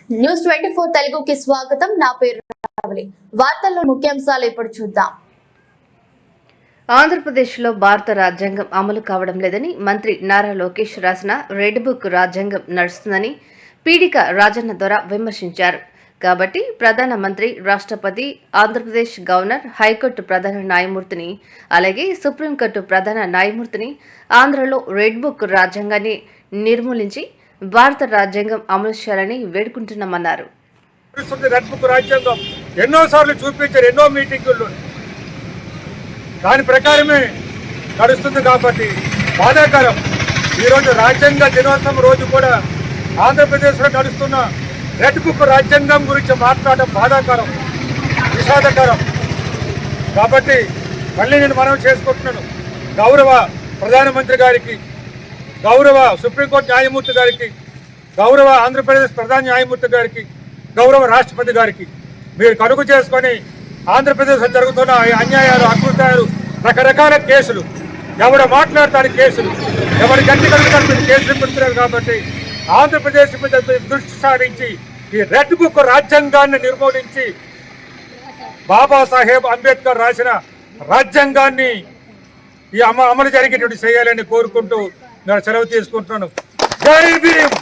News 24 తెలుగుకి స్వాగతం. నా పేరు రావలి. వార్తల్లో ముఖ్యాంశాలు ఇప్పుడు చూద్దాం. ఆంధ్రప్రదేశ్లో భారత రాజ్యాంగం అమలు కావడం లేదని మంత్రి నారా లోకేష్ రాసిన రెడ్ బుక్ రాజ్యాంగం నడుస్తుందని పీడిక రాజన్న ద్వారా విమర్శించారు. కాబట్టి ప్రధానమంత్రి, రాష్ట్రపతి, ఆంధ్రప్రదేశ్ గవర్నర్, హైకోర్టు ప్రధాన న్యాయమూర్తిని, అలాగే సుప్రీంకోర్టు ప్రధాన న్యాయమూర్తిని ఆంధ్రలో రెడ్ బుక్ రాజ్యాంగాన్ని నిర్మూలించి భారత రాజ్యాంగం అమలు చేయాలని వేడుకుంటున్నామన్నారు. రెడ్ బుక్ రాజ్యాంగం ఎన్నోసార్లు చూపించారు, ఎన్నో మీటింగుల్లో దాని ప్రకారమే నడుస్తుంది. కాబట్టి బాధాకరం. ఈరోజు రాజ్యాంగ దినోత్సవం రోజు కూడా ఆంధ్రప్రదేశ్లో నడుస్తున్న రెడ్ బుక్ రాజ్యాంగం గురించి మాట్లాడడం బాధాకరం, విషాదకరం. కాబట్టి మళ్ళీ నేను మనవి చేసుకుంటున్నాను, గౌరవ ప్రధానమంత్రి గారికి, గౌరవ సుప్రీంకోర్టు న్యాయమూర్తి గారికి, గౌరవ ఆంధ్రప్రదేశ్ ప్రధాన న్యాయమూర్తి గారికి, గౌరవ రాష్ట్రపతి గారికి మీరు కనుగొ చేసుకొని ఆంధ్రప్రదేశ్లో జరుగుతున్న అన్యాయాలు, అకృత్యాలు, రకరకాల కేసులు, ఎవరు మాట్లాడతారు కేసులు, ఎవరు గట్టి కలుగుతారు కేసులు పెడుతున్నారు. కాబట్టి ఆంధ్రప్రదేశ్ మీద దృష్టి సారించి ఈ రెడ్ బుక్ రాజ్యాంగాన్ని నిర్మూలించి బాబాసాహెబ్ అంబేద్కర్ రాసిన రాజ్యాంగాన్ని ఈ అమలు జరిగేటువంటి చేయాలని కోరుకుంటూ నేను సెలవు తీసుకుంటున్నాను. జై భీమ్.